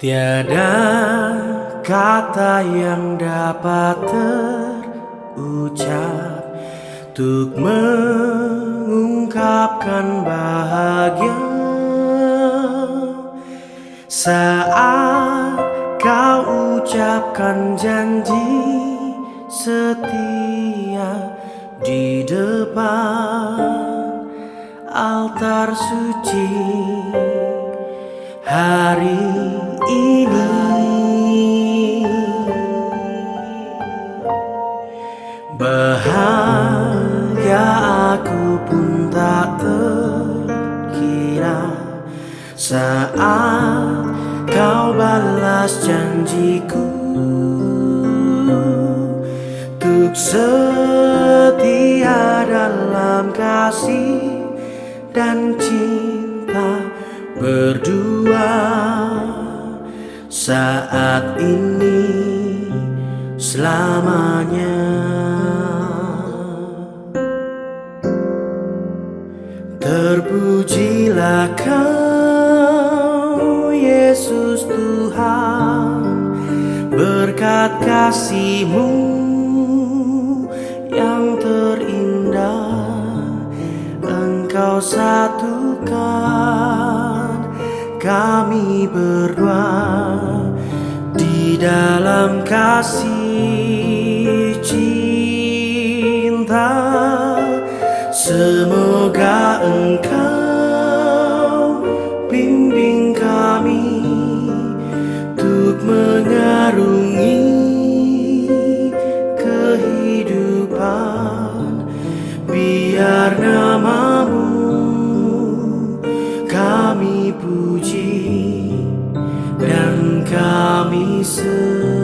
Tiada kata yang dapat terucap untuk mengungkapkan bahagia saat kau ucapkan janji setia di depan altar suci hari ini. Bahagia aku pun tak terkira saat kau balas janjiku untuk setia dalam kasih dan cinta berdua saat ini selamanya. Terpujilah kau Yesus Tuhan, berkat kasih-Mu yang terindah Engkau satukan kami berdua di dalam kasih cinta. Semoga Engkau bimbing kami untuk mengarungi kehidupan, biar nama-Mu kami puji dan kami sembah.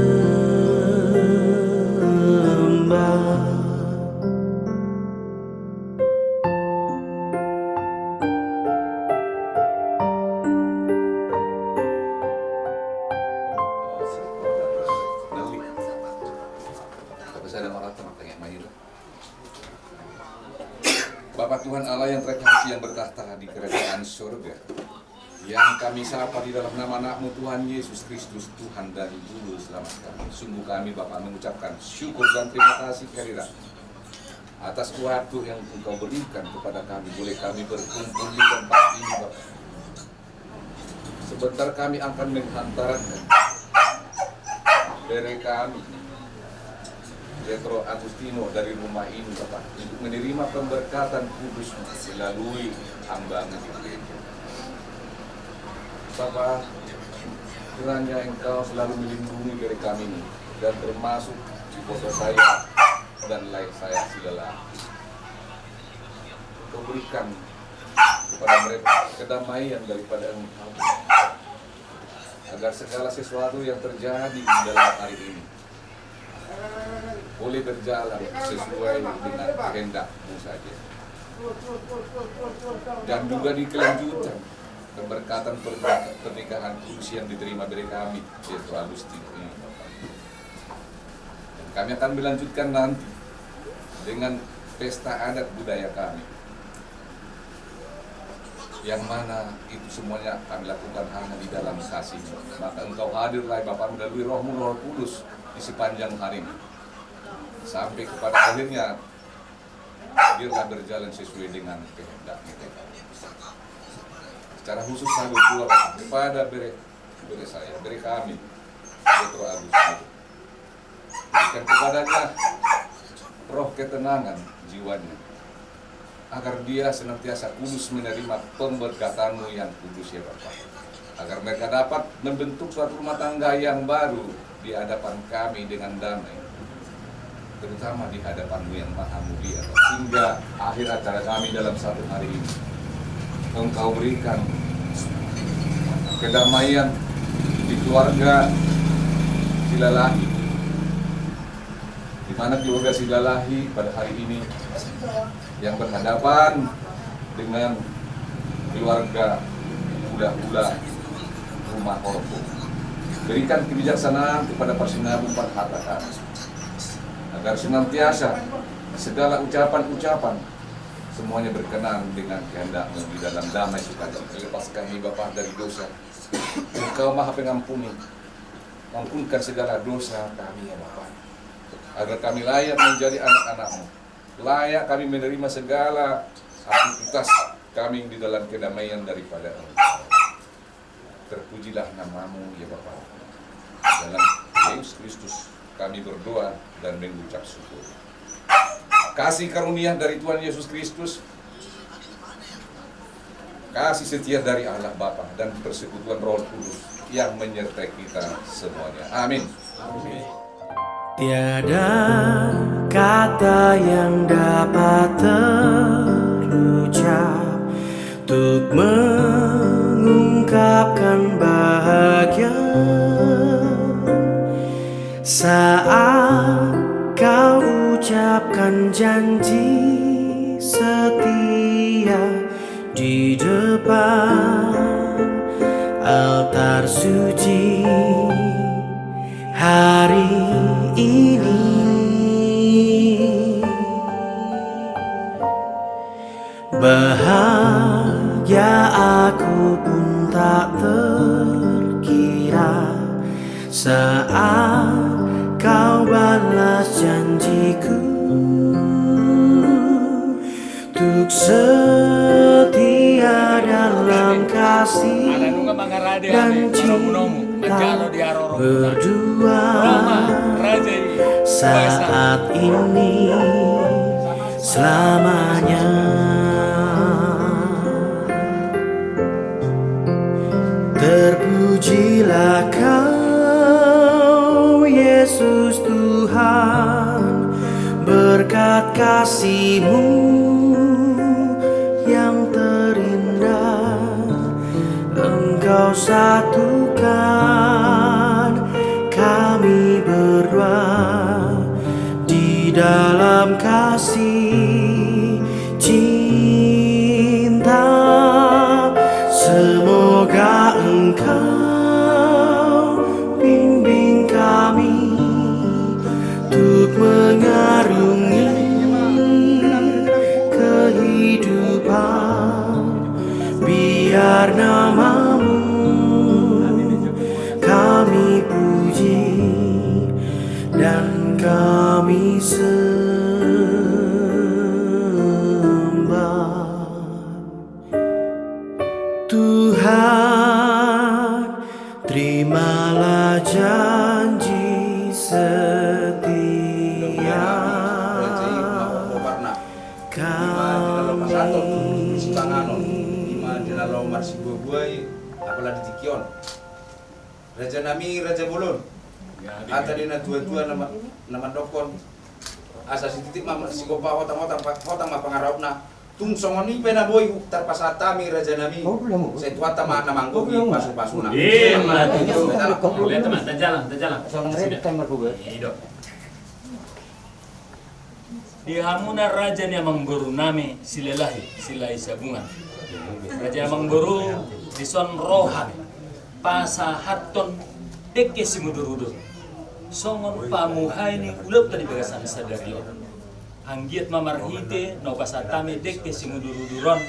Bapa Tuhan Allah yang terkasih yang bertahta di kerajaan surga, yang kami sapa di dalam nama anak-Mu Tuhan Yesus Kristus, Tuhan dan Juru Selamat kami. Sungguh kami Bapa mengucapkan syukur dan terima kasih kehadiran atas waktu yang Engkau berikan kepada kami. Boleh kami berkumpul di tempat ini Bapa. Sebentar kami akan menghantarkan dari kami Petro Agustino dari rumah ini Bapak, untuk menerima pemberkatan kudus melalui hambangan di gereja. Bapak, kiranya Engkau selalu melindungi dari kami ini, dan termasuk si foto saya dan lain saya silalah. Engkau berikan kepada mereka kedamaian daripada Engkau, agar segala sesuatu yang terjadi di dalam hari ini boleh berjalan sesuai dengan kehendak-Mu saja. Dan juga di kelanjutan keberkatan pernikahan kudus yang diterima dari kami, yaitu Agustino ini. Dan kami akan melanjutkan nanti dengan pesta adat budaya kami, yang mana itu semuanya kami lakukan hanya di dalam kasih. Maka Engkau hadirlah Bapa melalui Roh-Mu, Roh Kudus di sepanjang hari ini, sampai kepada akhirnya biarlah berjalan sesuai dengan kehendak mereka. Secara khusus saya berdoa kepada beri kami Petro Agustino, berikan kepadanya roh ketenangan jiwanya, agar dia senantiasa kudus menerima pemberkatan-Mu yang kudus ya Bapa, agar mereka dapat membentuk suatu rumah tangga yang baru di hadapan kami dengan damai, terutama di hadapan-Mu yang Maha Mulia, hingga akhir acara kami dalam satu hari ini. Engkau berikan kedamaian di keluarga Silalahi, di mana keluarga Silalahi pada hari ini yang berhadapan dengan keluarga Ula-Ula rumah Orpo. Berikan kebijaksanaan kepada Parsinabu Parhata kami, agar senantiasa segala ucapan-ucapan semuanya berkenan dengan kehendak-Mu di dalam damai sukacita. Lepas kami Bapa dari dosa, Engkau Maha Pengampuni. Ampunkan segala dosa kami ya Bapa, agar kami layak menjadi anak-anak-Mu, layak kami menerima segala aktivitas kami di dalam kedamaian daripada Engkau. Terpujilah nama-Mu ya Bapa. Dalam Yesus Kristus kami berdoa dan mengucap syukur. Kasih karunia dari Tuhan Yesus Kristus, kasih setia dari Allah Bapa dan persekutuan Roh Kudus yang menyertai kita semuanya. Amin. Tiada kata yang dapat terucap untuk mengungkapkan bahagia saat kau ucapkan janji setia di depan altar suci hari ini. Bahagia aku pun tak terkira saat kau balas janjiku untuk setia dalam kasih dan cinta berdua saat ini selamanya. Terpujilah Kau Yesus Tuhan, berkat kasih-Mu yang terindah Engkau satukan kami berdua di dalam kasih cinta. Semoga Engkau bimbing kami untuk mengarungi kehidupan, biar nama-Mu kami puji dan kami sembah. Tuhan, terimalah janji setia Raja Nami, Raja Bulun, ata dina tua-tua nama dokon, asa si titik mama si gopa hotang mapangarapna, tung songoni pena boy tarpasatami Raja Nami, saya tua tama namanggogi pasu-pasuna. Lihat teman, jalan. Di hamuna raja ni mangguru nami silai sabungan. Raja mangguru di son rohan pasahaton deke simudurudo. Songon pamuhay ni ulap tadi bagasan sadario. Anggiat mamarhite no pasatami deke simuduruduron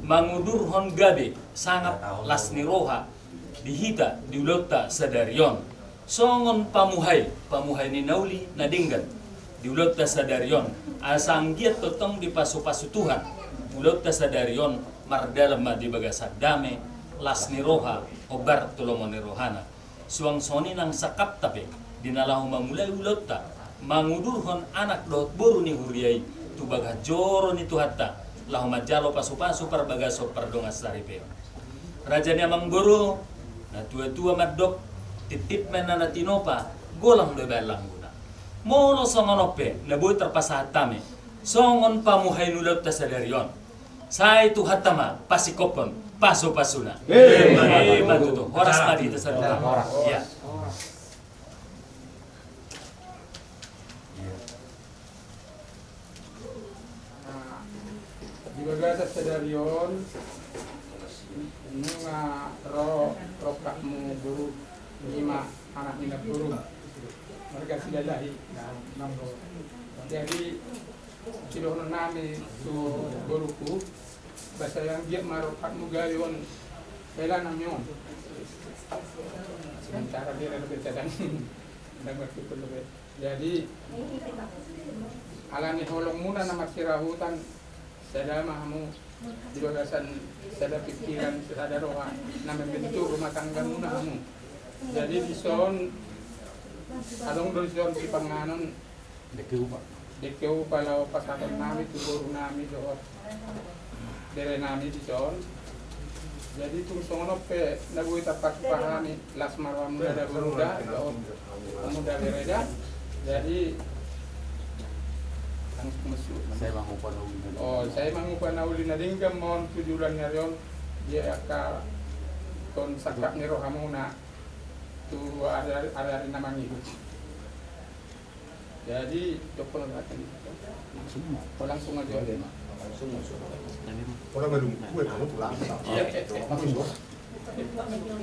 mangudurhon gabe sangat lasni roha dihita diulota sadarion. Songon pamuhay ni nauli nadinggan diulota sadarion. Asanggiat totong di pasu-pasu Tuhan ulota sadarion mardalam di bagasad dame lasni roha obar tulomoni rohana suang soni nang sakap tape dinalahu mamulai ulota mangudurhon anak dot boru ni huriai tu baga joro ni tuhatta lahu majalo pasu-pasu par bagaso pardongas saripe raja ni amang boru na tua-tua madok titip menana tinopa golang do balang guna mono songonope na boy terpasatame songon pamuhay nulot ta sadarion sai tu hatama pasikopon paso-pasuna matuto horas tadi ta saduta ya di bagasa sadarion nga rokakmu guru lima anak minat guru mereka sudah lahi jadi di sidono nami tu guruku bahasa yang dia marokat mugayon kailan namyon sementara dia lebih cadang dan berpikir lebih jadi alani holong muna na magsirahutan sada mahamu di bagasan sada pikiran sada roha na membentuk rumah tangga muna hamu jadi di son along doon son si panganon dekeu kalau pasangan nami tuguru nami doon dere nami di son jadi tung songono pe nagui tapat pahami las marwa muda da beruda doon muda bereda jadi langsung masuk saya mangupan na uli na dinggam mohon tujulan nyayon dia akan kon sakap ni rohamuna tu ada namanya itu jadi dokter akan langsung aja orang belum kue kamu pulang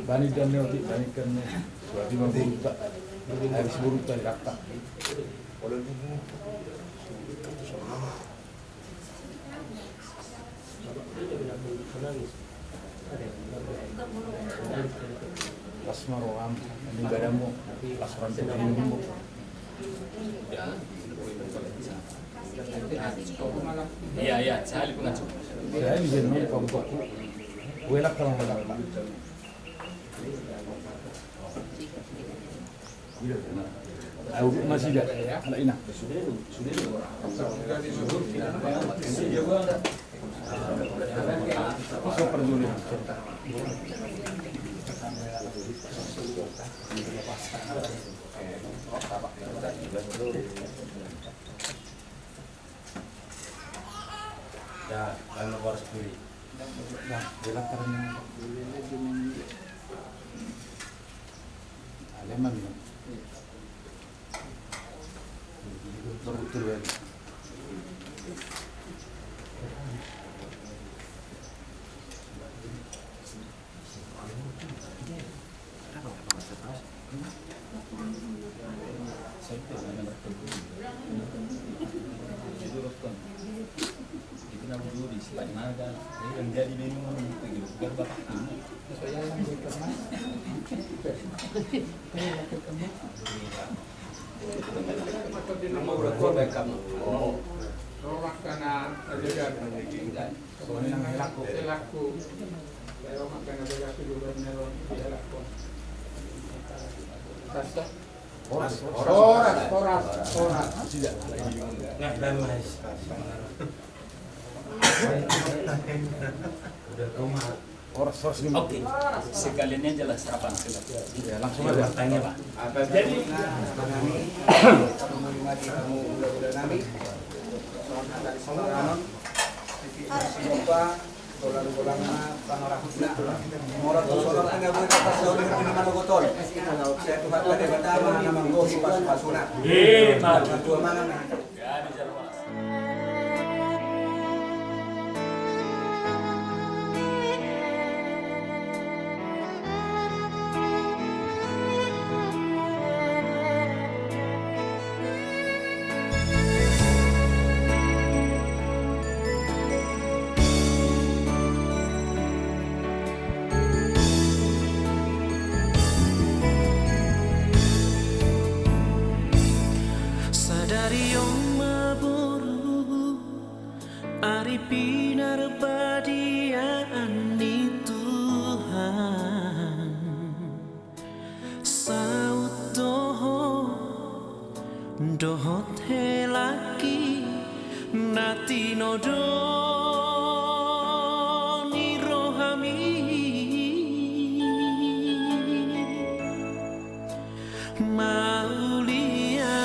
Bani dan nanti bani kan suatu mampu tak harus buruk tak dapat. Lasmaroam ini gadamu lasmaran terhubung. Iya, saya pun ngaco. Saya bisa nol kampung. Welak kalau welak. Aku masih ada anak ina. Super dulu. Ya, kalau harus beli. Nah, welak karena aleman. Betul ya. Jadi minum berbakat saya yang berkemas rumah kana adegan soalnya laku rumah kana adegan dulu meron dia laku sasa oras Tidak. Nah, dan mas. Udah rumah. Oras ini. Oke, sekalian aja lah sarapan. Ya, langsung aja. Tanya Pak. Jadi kamu mati kamu udah nami. Soalnya siapa bolang-bolang panorahutna. Morat solar enggak boleh kata saudara di mana botol. Saya tuh hati ada pertama nama gosi pas-pasuna. Mal. Tua mana? Ya, bicara Mas. Sadari yang maburu Ari pinar badiaan di Tuhan Saut dohot helaki Nati nodo ni rohami Maulia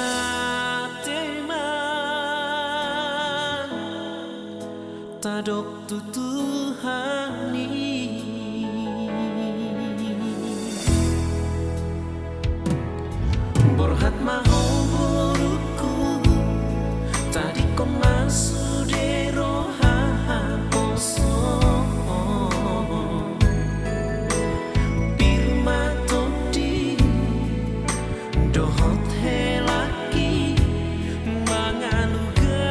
tadok tutuhani Borhat maho buruku Tadi kau masuk deroha poso Birma todi Dohot helaki Manganuga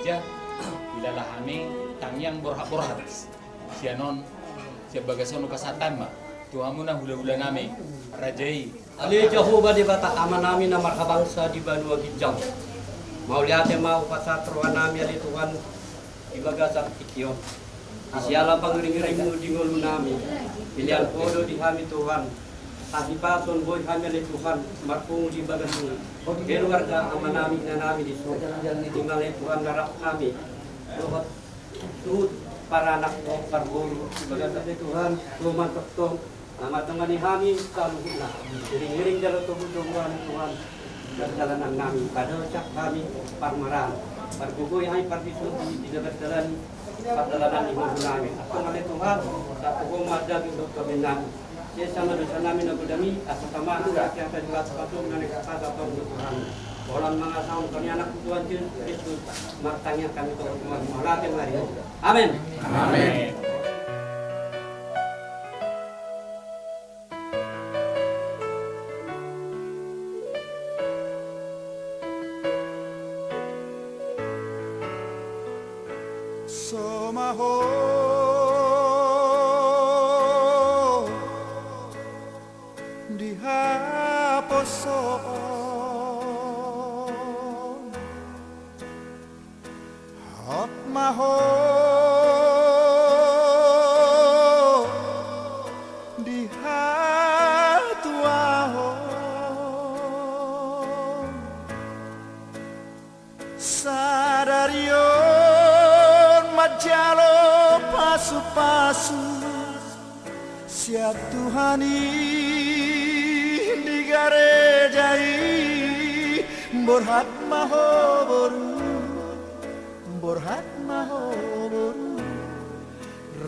raja ilalah kami tangyang borhat sianon sebagai sonu kasatan mah tuhamu na hula-hula nami rajai Ali Jehovah di bata aman namin na makabangsa di Banua Gijang. Mau lihat mau pasatruan nami ali Tuhan di bagasak ikion. Isialang pangiring-iringmu di ngulu nami. Pilihan podo di kami Tuhan. Tadi pason boy kami ali Tuhan. Marpungu di bagasu. Pero warga aman namin na nami di surga. Di malay Tuhan narap kami. Tuhut para anak mo parbolo. Bagasak ni Tuhan. Tuman tong Nama tengani kami selalu na iring-iring dalam tubuh-tubuhan Tuhan dan jalanan kami pada ucap kami parmaran parbugoy ay parbisun di dalam perdalanan iman kami atau oleh Tuhan satu komadah untuk kami nami sama dosa kami nabudami asal sama yang akan dibuat sepatu menarik kata Tuhan Tuhan Bolan mga saung kami anak Tuhan Yesus martanya kami Tuhan melatih hari amin amin Somaho dihaposon hot maho dihatuahon sadarion majalo pasu-pasu siap Tuhani digarejai borhat mahoboru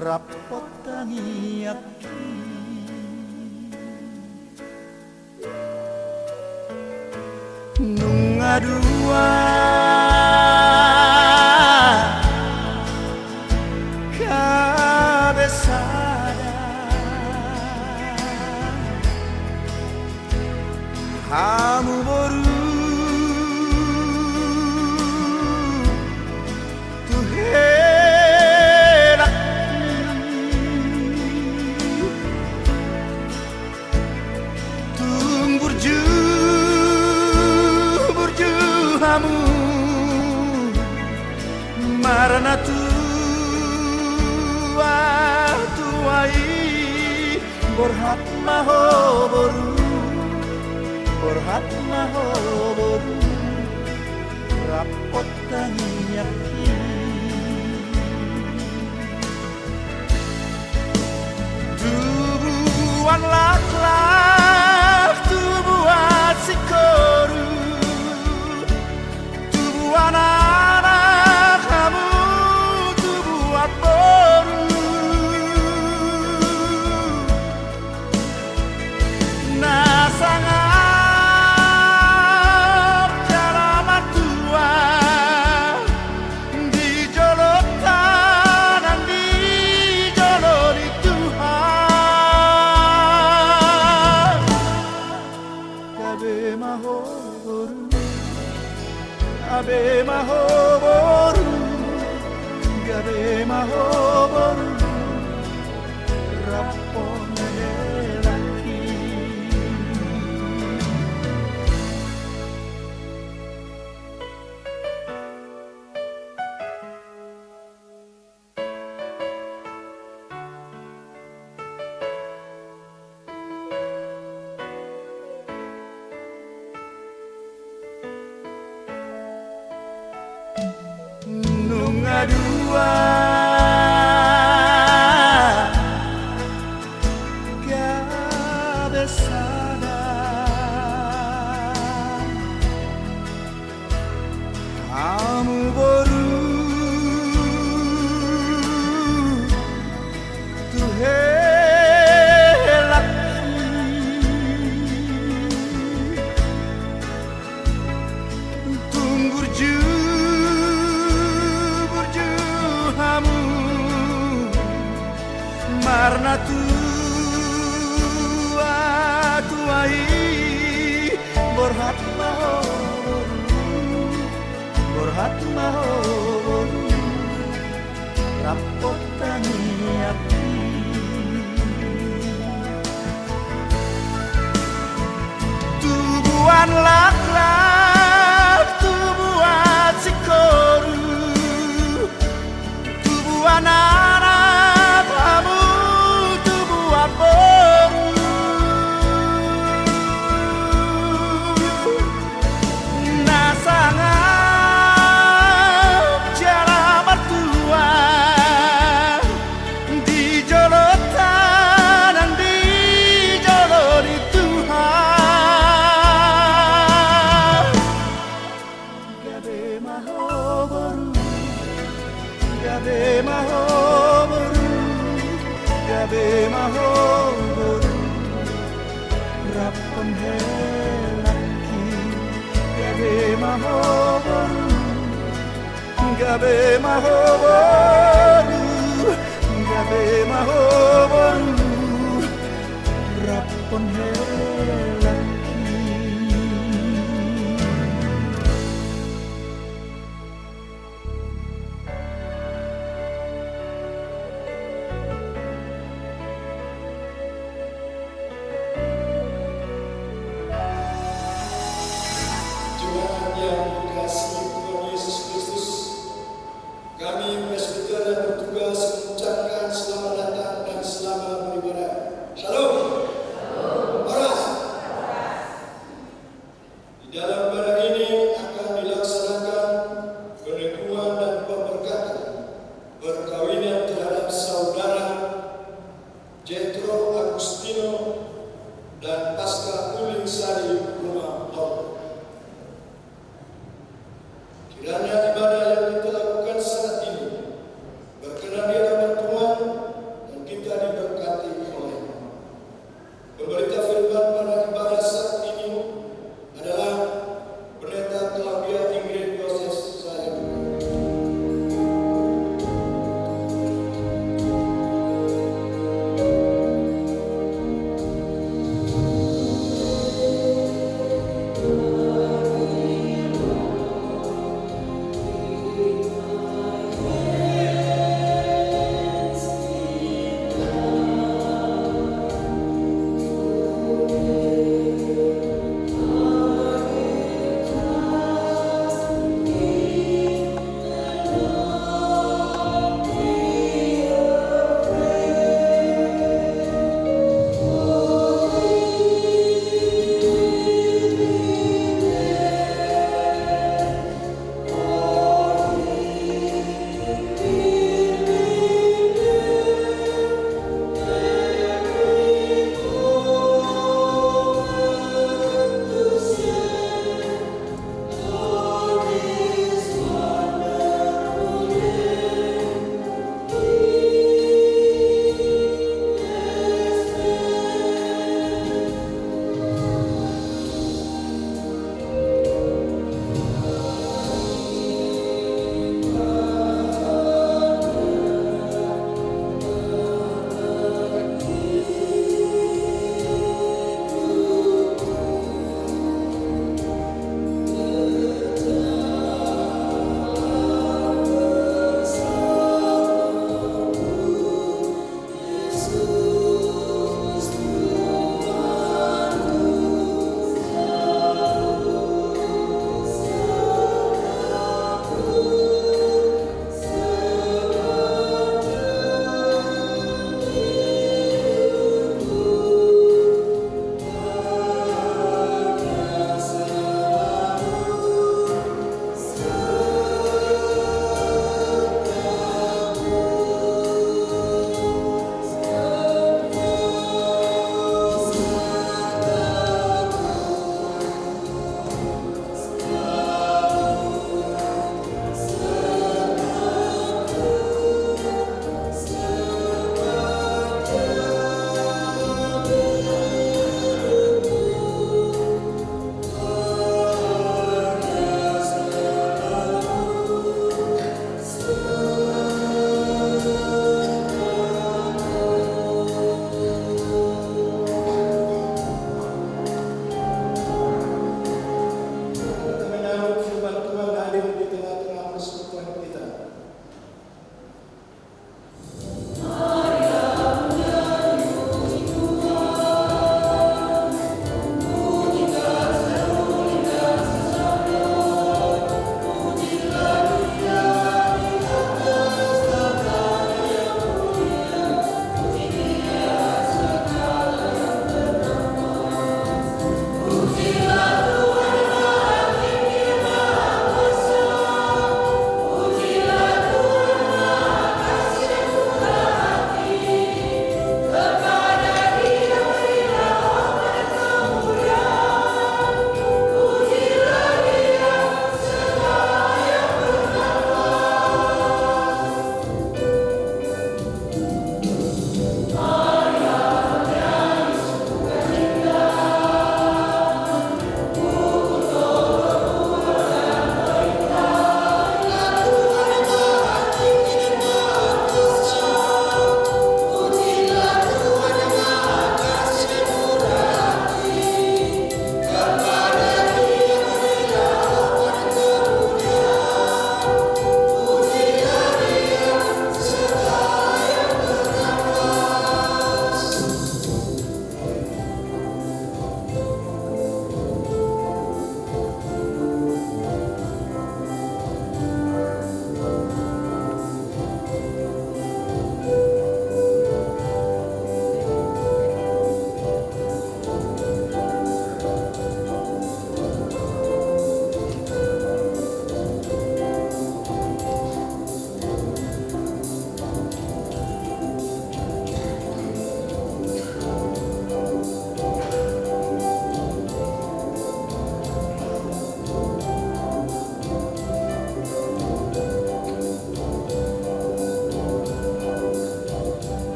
rapot tangiaki nungadua kamu baru tuh herak tung burju kamu marana tuai borhat mahoboru borhat mahoboru rapot tangiaki tubuhan laklak tubuhan sikoru tubuhan anak kamu tubuhan boru nasangan Gabe mahoboru, gabe mahoboru, rapone laki. Nungadua kabesada kamu baru tuh helak tunggu marna tuai borhat mahoboru rapotani ati tubuhan lak-lak tubuhan sikoru tubuhan anak kamu tubuhan boru nasangap jara mertua di jolotan dan di jolori Tuhan gabe maho boru gabe maho boru gabe maho boru rapon helaki gabe maho boru gabe maho boru gabe maho boru rapon helaki Tuhan yang dikasihi Tuhan Yesus Kristus, kami presbiter yang bertugas mengucapkan selamat datang dan selamat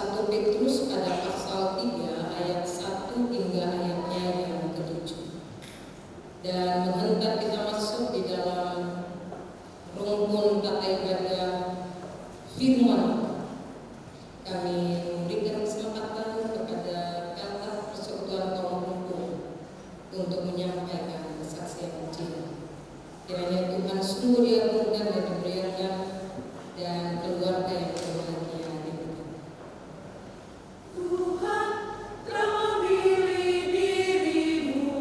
1 Petrus pada pasal 3 ayat 1 hingga ayatnya yang ke-7. Dan menghentak kita masuk di dalam rumpun kata ibadah firman, kami memberikan kesempatan kepada kata persekutuan kaum rumpun untuk menyampaikan kesaksian Injil. Kiranya Tuhan sungguh diagungkan dan dimuliakan, dan keluarga yang berbahagia diberkati. Tuhan telah memilih dirimu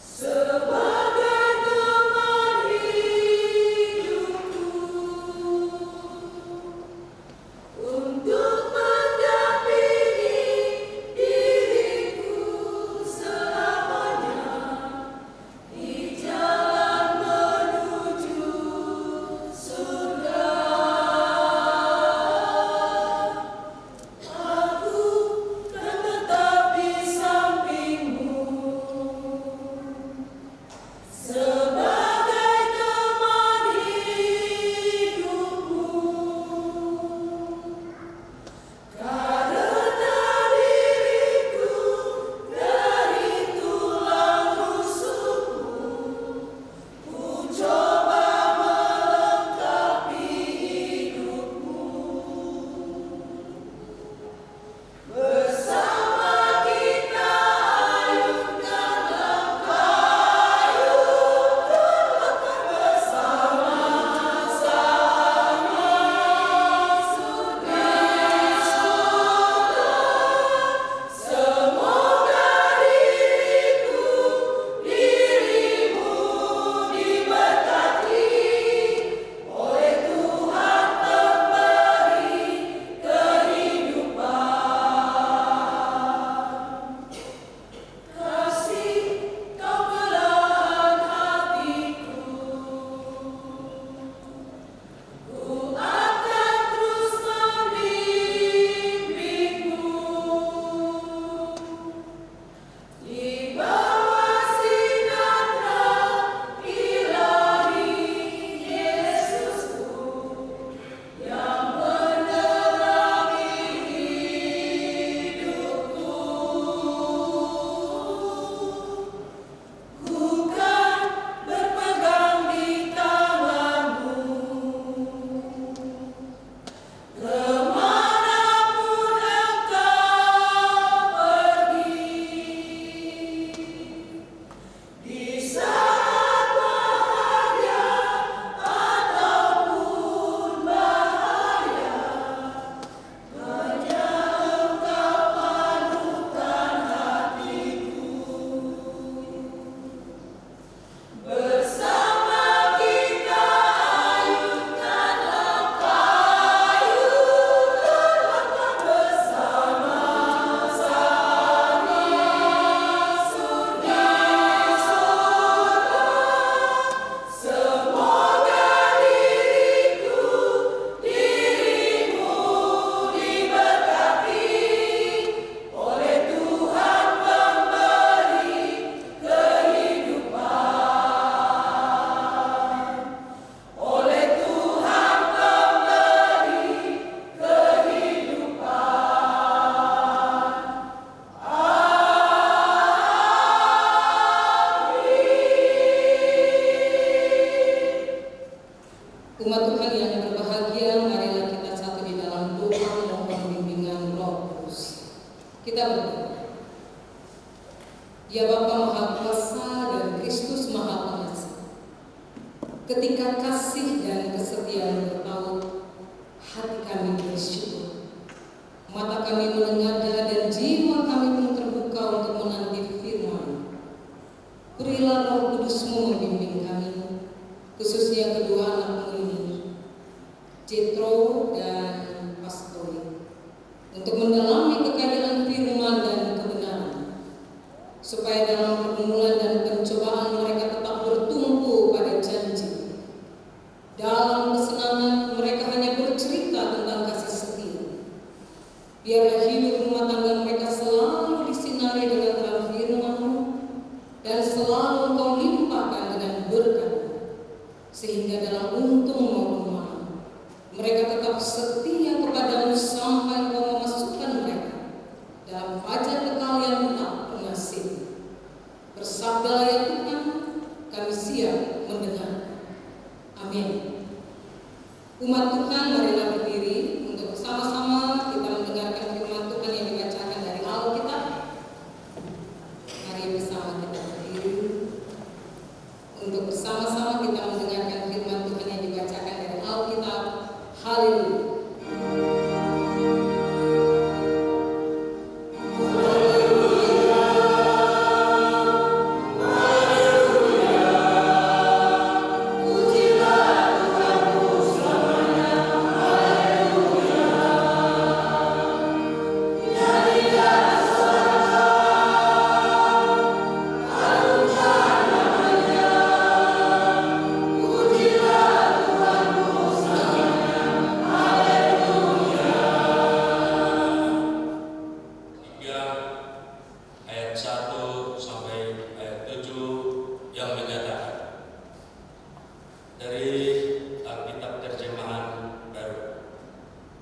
sebagai teman hidupku untuk mendampingi diriku selamanya di jalan menuju surga. Aku kan tetap di sampingmu sebagai teman hidupmu, karena diriku dari tulang rusukmu, ku coba melengkapi hidupmu. Bersama kita ayunkanlah kayu, bersama-sama surga. Semoga dirimu diberkati oleh Tuhan pemberi kehidupan. Kasih kau belahan hatiku, ku akan terus membimbingmu di bawah sinar terang ilahi Yesusku yang menerangi hidupku. Ku kan berpegang di tanganmu kemanapun engkau pergi, di saat bahagia ataupun bahaya, hanya engkau panutan hatiku. Bersama kita ayunkanlah kayu, bersama-sama surga. Semoga dirimu diberkati oleh Tuhan pemberi kehidupan, oleh Tuhan pemberi kehidupan. Umat Tuhan yang berbahagia, marilah kita satu di dalam doa mohon bimbingan Roh Kudus. Kita berdoa. Ya Bapa Maha Kuasa dan Kristus Maha Pengasih, ketika kasih dan kesetiaan bertaut, hati kami bersyukur, mata kami menengadah dan jiwa kami pun terbuka untuk menanti firman. Berilah Roh Kudus-Mu membimbing kami, khususnya kedua anakmu ini, Jethro dan Pastori, untuk mendalami kekayaan firman dan kebenaran, supaya dalam pergumulan dan pencobaan mereka tetap bertumpu pada janji. Dalam kesenangan mereka hanya bercerita tentang kasih setia. Biarlah hidup rumah tangga mereka selalu disinari dengan terang firman-Mu, dan selalu Engkau limpahkan dengan berkat, sehingga dalam untung maupun malam mereka tetap setia kepada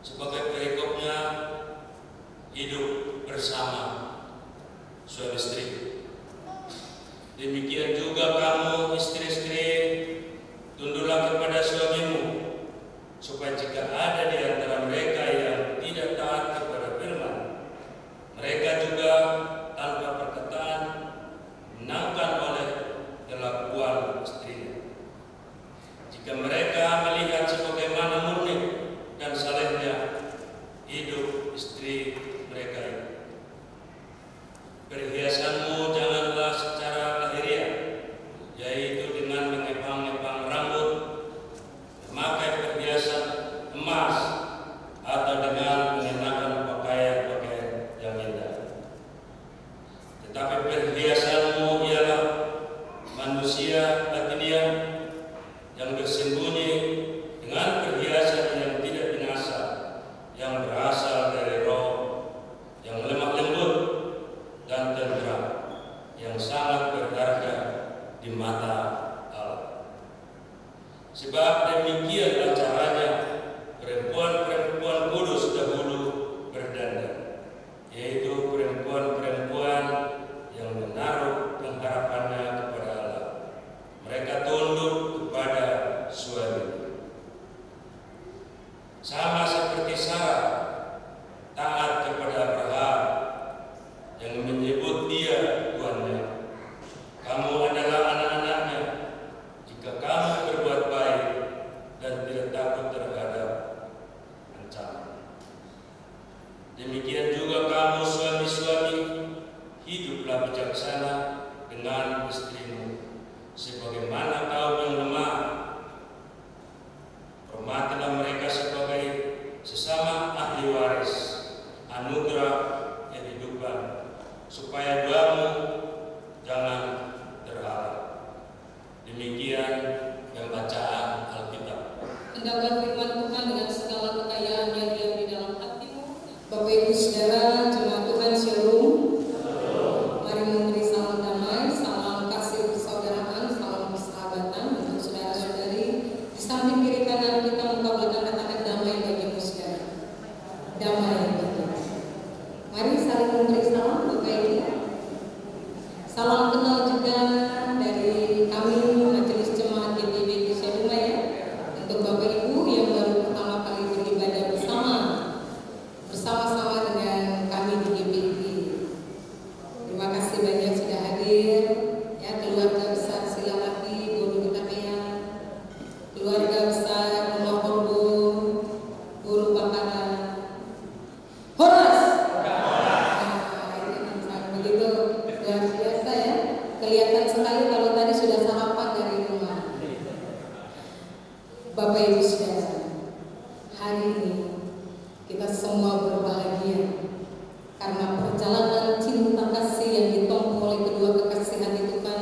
sebagai perikopnya hidup bersama suami istri. Demikian juga kamu istri-istri, tunduklah kepada suamimu, supaya jika ada di antara mereka yang tidak taat kepada firman, mereka juga tanpa perkataan menangkan oleh kelakuan istrinya. Jika mereka melihat sebagaimana murni dan salehnya hidup istri mereka itu. Perhiasanmu janganlah secara lahiriah, yaitu dengan mengepang-epang rambut, memakai perhiasan emas, atau dengan mengenakan pakaian-pakaian yang indah. Tetapi perhiasanmu ialah manusia batiniah yang bersembunyi dengan perhiasan yang tidak binasa, yang berasal dari roh yang lemah lembut dan tentram, yang sangat berharga di mata Allah. Sebab demikianlah caranya perempuan-perempuan kudus dahulu berdandan, yaitu perempuan-perempuan yang menaruh pengharapannya kepada Allah. Mereka tunduk kepada suami, sama seperti Sarah taat kepada Abraham yang menyebut dia tuannya. Kamu adalah anak-anaknya jika kamu berbuat baik dan tidak takut terhadap ancaman. Demikian juga kamu suami-suami, hiduplah bijaksana dengan istrimu, sebagaimana kaum yang lemah. Hormatilah mereka sebagai sesama ahli waris anugerah kehidupan, supaya doamu jangan terhalang. Demikian pembacaan Alkitab. Hendaklah firman Tuhan dengan segala kekayaan yang diam di dalam hatimu. Bapak Ibu Saudara, jemaat Tuhan Shalom. Mari memberi salam damai, salam kasih persaudaraan, salam persahabatan untuk saudara-saudari. Di samping kiri kanan kita muka belakang katakan damai bagimu saudara. Damai bagimu. Mari saling memberi salam Bapak Ibu. Salam kenal juga dari kami Majelis Jemaat GBI Dumai untuk Bapak Ibu yang baru pertama kali beribadah bersama-sama dengan kami di GBI. Terima kasih banyak sudah hadir, ya, keluarga besar Silalahi Guru Gitamean, keluarga besar Rumah Korbo, Guru Bakaran, Horas. Begitu luar biasa ya. Kelihatan sekali kalau tadi sudah sarapan dari rumah. Bapak Ibu Saudara, hari ini kita semua berbahagia karena perjalanan cinta kasih yang ditempuh oleh kedua kekasih hati Tuhan,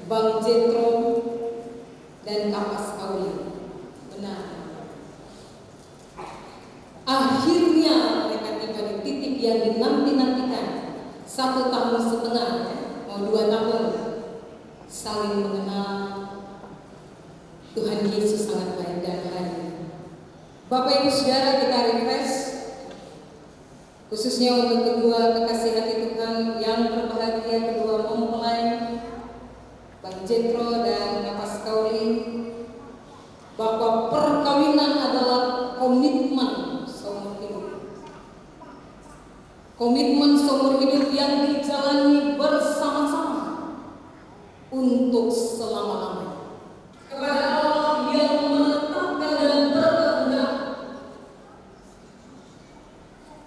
Bang Jetro dan Kapas Kauli. Benar. Akhirnya mereka tiba di titik yang dinanti-nantikan. 1,5 tahun, mau 2 tahun saling mengenal Tuhan Yesus sangat baik dan hadir. Bapak Ibu Saudara, kita refresh khususnya untuk kedua kekasih hati Tuhan yang berbahagia, kedua mempelai Bang Jetro dan Kapas Kauli, bahwa perkawinan adalah komitmen seumur hidup. Komitmen seumur hidup yang dijalani bersama-sama untuk selama-lamanya. Kepada Allah yang menetapkan dan berkehendak,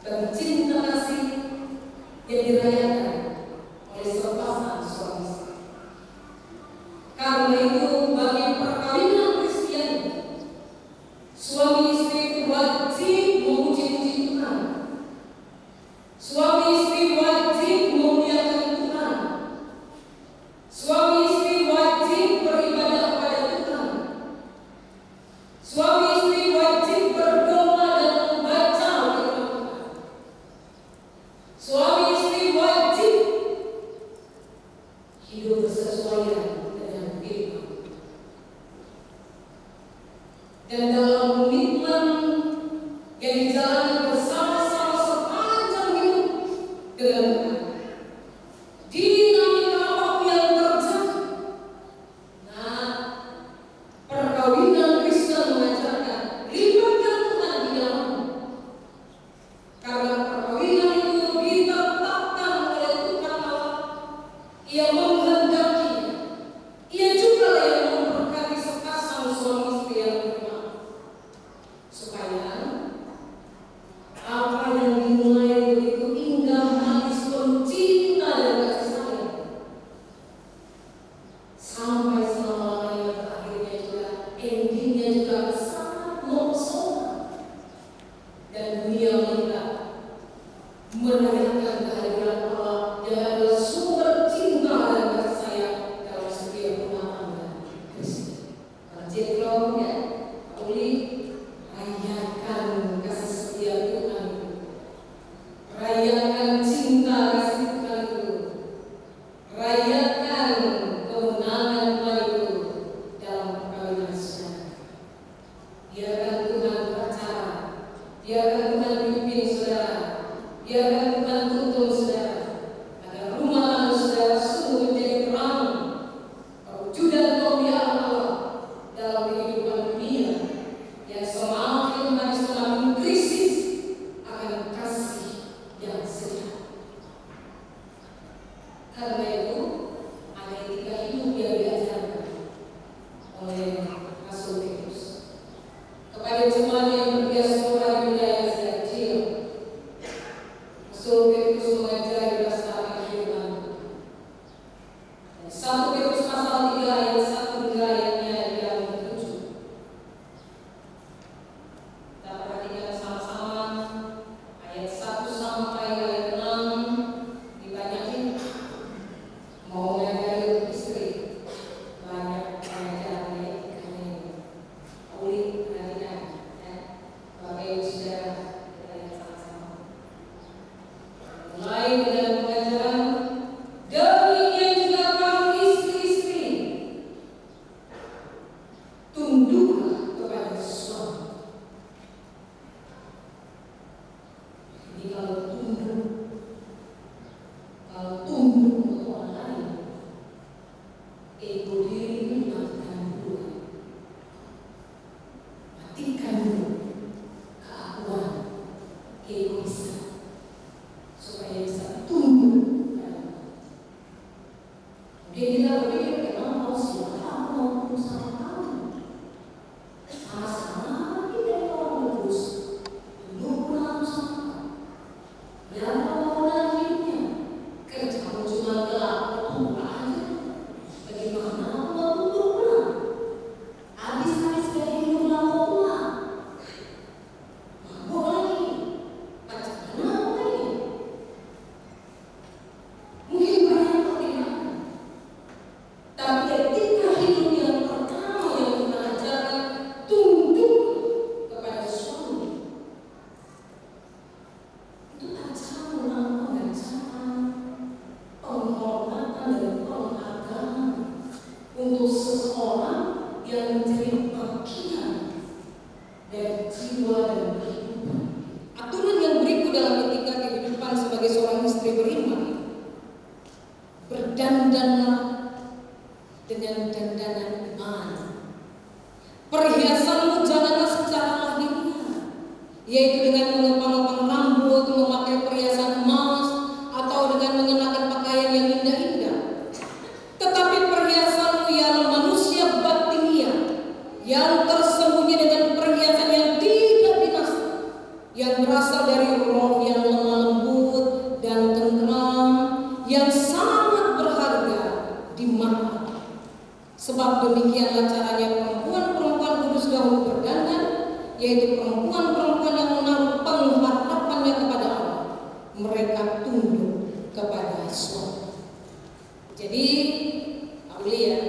dan cinta kasih yang dirayakan oleh sepasang suami istri. Karena itu bagi perkawinan Kristen, suami istri wajib memuji-muji Tuhan. Suami istri wajib memuliakan Tuhan. Suami istri wajib beribadah kepada Tuhan. Suami istri wajib berdoa dan membaca firman Tuhan. Suami istri wajib yang dijalani bersama-sama sepanjang hidup dengan Tuhan. Dinamika apapun yang terjadi, nah, perkawinan Kristen mengajarkan libatkan Tuhan di dalamnya. Karena perkawinan itu ditetapkan oleh Tuhan Allah. Ia menghendakinya. Ia juga yang memberkati sepasang suami istri yang beriman, supaya apa yang dimulai begitu indah, manis, penuh cinta dan kasih sayang, sampai selama-lamanya berakhirnya juga, endingnya juga sangat mempesona. Dan dunia melihat merayakan kehadiran Allah yang adalah sumber cinta dan kasih sayang dalam setiap rumah tangga Kristen. Jeklo ya, Pauli, rayakan kasih setia Tuhan itu, rayakan cinta kasih Tuhan itu, rayakan kemenangan Tuhan itu dalam perkawinan saudara. Biarkan Tuhan berbicara, biarkan Tuhan pimpin saudara, biarkan Tuhan tuntun saudara, agar rumah tangga saudara sungguh menjadi terang, perwujudan kemuliaan Allah dalam kehidupan dunia yang semakin hari semakin krisis akan kasih yang sehat. Karena itu ada etika hidup yang diajarkan oleh Rasul Petrus kepada jemaat yang berdiaspora di wilayah Asia Kecil. Rasul Petrus mengajari dasar kehidupan. 1 Petrus pasal 3 ayat 1 hingga ayatnya yang ke-7. Kita perhatikan sama-sama ayat 1 sampai ayat 6. Dibanyakin mau mengajari istri, banyak pengajaran etikanya ini. Pauli perhatikan ya, Bapak Ibu Saudara, kita lihat sama-sama. Mulai dengan pengajaran, demikian juga kamu istri-istri, tunduklah kepada suami. Jadi kalau tunduk untuk orang lain, ego diri matikan dulu, matikan dulu keakuan, keegoisan, supaya bisa tunduk pada Allah. Kemudian kita berpikir, kenapa harus siapa mau sama kamu? Sama-sama kita mau terus tunduk harus sama kamu. Berapa bangunan hidupnya? Kerja kamu cuma gelap, tunduk aja. Bagaimana aku mau tunduk pulang? Habis-habis dari hidup mau pulang. Mabuk lagi. Pacaran aku lagi. Mungkin banyak pertimbangan. Tapi etika hidup yang pertama yang kita ajarkan, tunduk kepada suami. Itu ajaran tentang pengajaran, penghormatan dan penghargaan untuk seseorang yang menjadi bagian dari jiwa dan kehidupan. Aturan yang berikut dalam etika kehidupan sebagai seorang istri beriman, berdandanlah dengan dandanan iman. Perhiasanmu janganlah secara lahiriah, yaitu dengan mengepang-epang rambut, memakai perhiasan emas, atau dengan mengenakan pakaian yang indah-indah. Tetapi perhiasanmu ialah manusia batinia, yang tersembunyi dengan perhiasan yang tidak binasa, yang berasal dari roh yang lemah lembut dan tenteram, yang sangat berharga di mata. Sebab demikianlah caranya perempuan-perempuan kudus dahulu berdandan, yaitu perempuan-perempuan yang menaruh pengharapannya kepada Allah. Mereka tunduk kepada suami. Jadi, Pauli ya,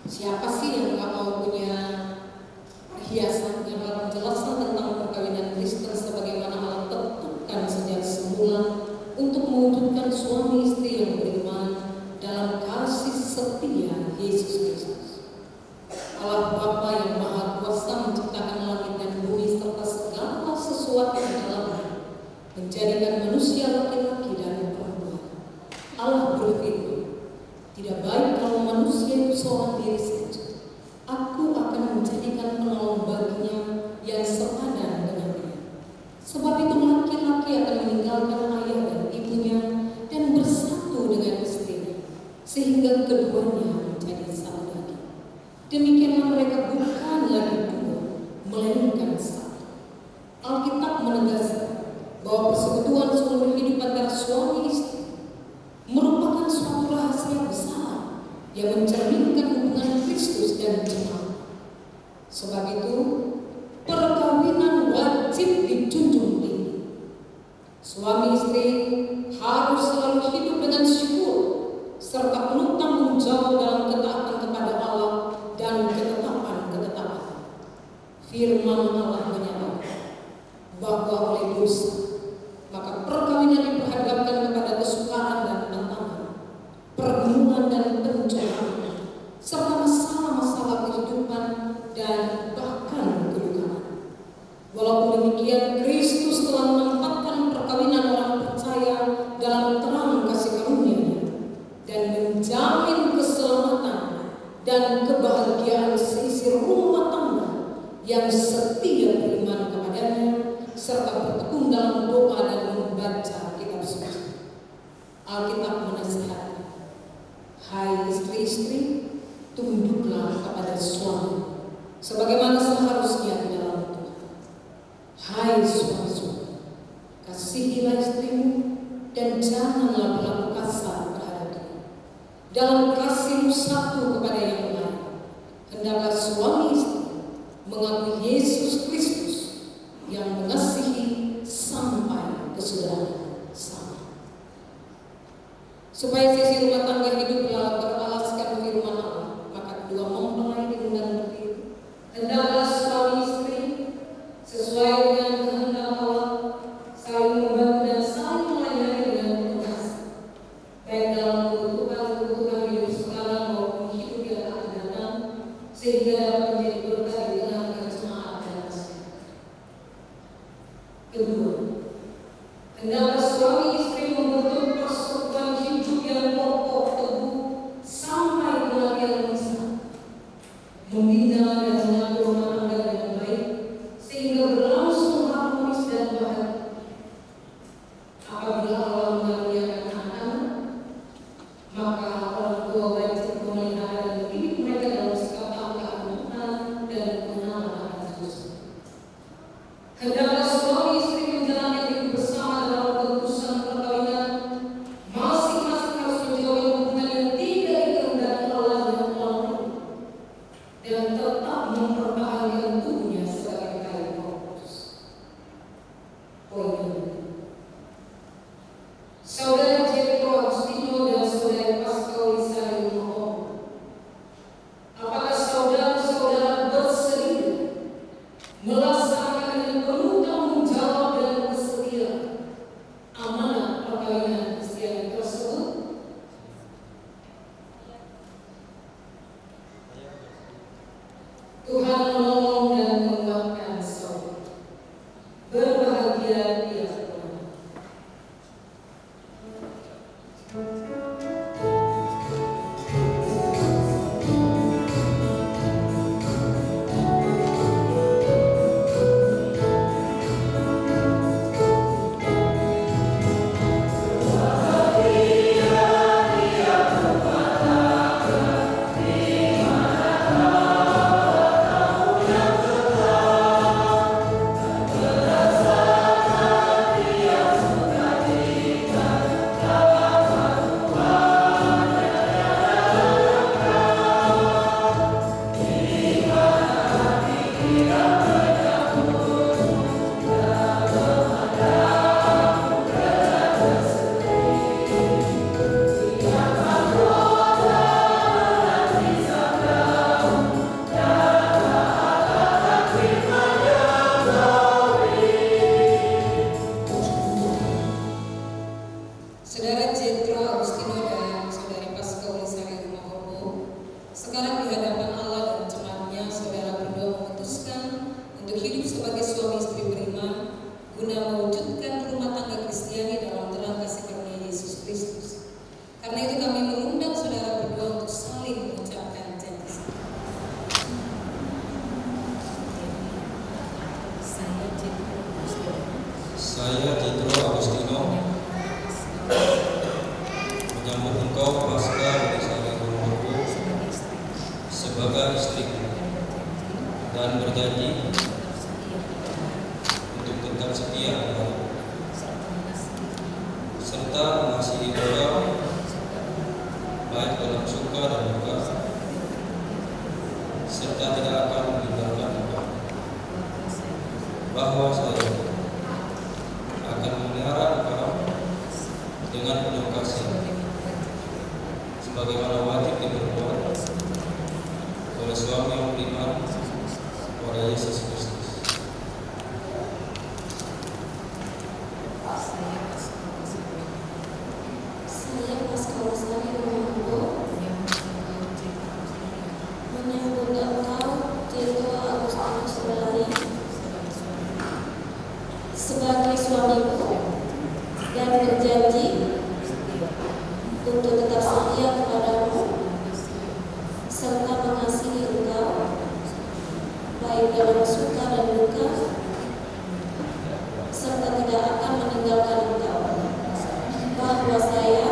siapa sih yang nggak mau punya perhiasan yang menjelaskan tentang perkawinan Kristen sebagaimana Allah tentukan sejak semula untuk mewujudkan suami istri yang beriman dalam kasih setia Yesus Kristus. sesuatu di dalamnya, menjadikan manusia laki-laki dan perempuan. Allah berfirman, tidak baik kalau manusia itu seorang diri saja. Aku akan menjadikan penolong baginya yang sepadan dengannya. Sebab itu laki-laki akan meninggalkan ayah dan ibunya dan bersatu dengan istrinya, sehingga keduanya menjadi satu lagi. Demikianlah mereka bukan lagi dua, melainkan satu. Alkitab menegaskan bahwa persekutuan seumur hidup antara suami istri merupakan suatu rahasia besar yang mencerminkan hubungan Kristus dan jemaat. Sebab itu, perkawinan wajib dijunjung tinggi. Suami istri harus selalu hidup dengan syukur serta penuh tanggung jawab dalam ketaatan kepada Allah dan ketetapan-ketetapan. Firman Allah menyatakan bahwa oleh dosa maka perkawinan diperhadapkan kepada kesukaran dan tantangan, pergumulan dan pencobaan, serta masalah-masalah kehidupan dan bahkan kedukaan. Walaupun demikian, Kristus telah menempatkan perkawinan orang percaya dalam terang kasih karunia-Nya dan menjamin keselamatan dan kebahagiaan seisi rumah tangga yang setia beriman kepadanya serta bertekun dalam doa dan membaca kitab suci. Alkitab menasihatkan, hai istri-istri, tunduklah kepada suami sebagaimana seharusnya di dalam Tuhan. Hai suami-suami, kasihilah istrimu dan janganlah berlaku kasar terhadap dia. Dalam kasihmu satu kepada yang lain, hendaklah suami istri mengakui Yesus Kristus yang mengasihi sampai kesudahan sama. Supaya sisi rumah tangga hidup beralaskan firman Allah, maka kedua mempelai dengan berdiri. Hendaklah suami istri sesuai dengan kehendak Allah saling membantu dan saling melayani dengan penuh kasih, baik dalam kebutuhan hidup sekarang maupun hidup yang akan datang, sehingga dapat menjadi berkah di tengah jemaat dan masyarakat. Kedua, hendaklah suami istri membentuk persekutuan hidup yang kokoh teguh sampai kematian misal, membina dan mengatur rumah tangga dengan baik sehingga berlangsung harmonis dan bahagia. Apabila Allah mengaruniakan anak-anak, maka orang tua wajib memelihara dan mendidik mereka dalam sikap taat keagungan dan pengenalan akan Kristus. Hendaklah suami istri menjalani hidup bersama dalam keputusan perkawinan. Masing-masing harus menjalin hubungan yang tidak dikehendaki Allah dengan orang lain dan tetap mempertahankan tubuhnya sebagai kayu kokoh. Poin Saudara Jethro Agustino dan Saudara Pascal Lisari Mohon, apakah saudara-saudara bersedia melaksanakan dengan penuh tanggung jawab dan kesetiaan amanat perkawinan Kristiani tersebut? Tuhan menolong dan menguatkan saudara. Berbahagia dia Saya Tito Agustino menyambut engkau pasca Besari Rumahku sebagai istriku dan berjanji untuk tetap setia serta mengasihi engkau baik dalam suka dan duka, serta tidak akan meninggalkan engkau, bahwa saya akan memelihara engkau dengan penuh kasih sebagaimana wajib diperbuat oleh suami yang beriman kepada Yesus Kristus. Saya Pasca Besari Rumahku menyambut engkau Tito Agustino Selahi sebagai suamiku dan berjanji untuk tetap setia kepadamu serta mengasihi engkau baik dalam suka dan duka, serta tidak akan meninggalkan engkau, bahwa saya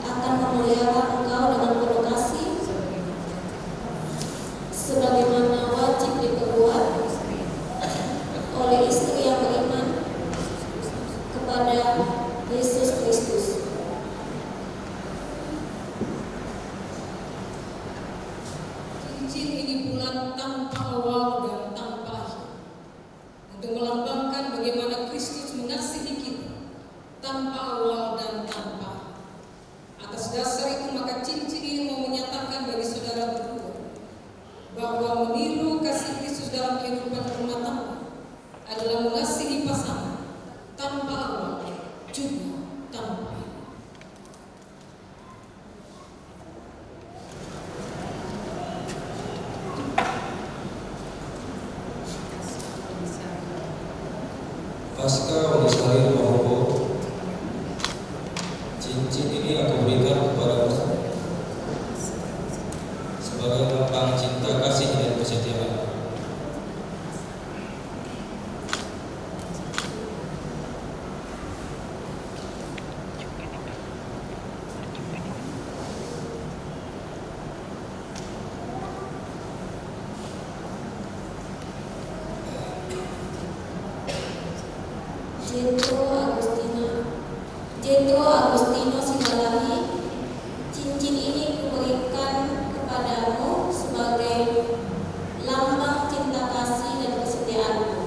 akan memelihara engkau dengan penuh kasih sebagaimana wajib diperbuat oleh istri yang beriman kepada Yesus Kristus. Cincin ini bulan tanpa awal dan tanpa akhir, untuk melambangkan bagaimana Kristus mengasihi kita tanpa awal dan tanpa akhir. Atas dasar itu maka cincin ini mau menyatakan bagi saudara berdua bahwa meniru kasih Kristus dalam kehidupan rumah tangga adalah mengasihi pasangan tanpa awal juga tanpa akhir. Pasca Besari Rumahku, cincin ini aku berikan kepadamu sebagai lambang cinta kasih dan kesetiaan. Tito Agustino Selahi, cincin ini kuberikan kepadamu sebagai lambang cinta kasih dan kesetiaanku.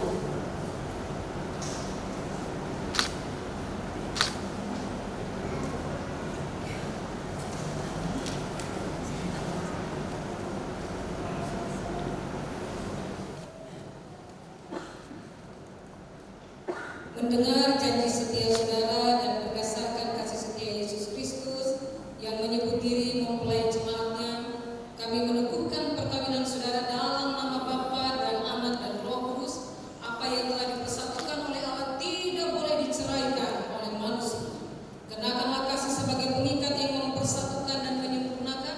Mendengar janji setia saudara dan berdasarkan kasih setia Yesus Kristus yang menyebut diri mempelai jemaatnya, kami meneguhkan perkawinan saudara dalam nama Bapa dan Anak dan Roh Kudus. Apa yang telah dipersatukan oleh Allah tidak boleh diceraikan oleh manusia. Kenakanlah kasih sebagai pengikat yang mempersatukan dan menyempurnakan.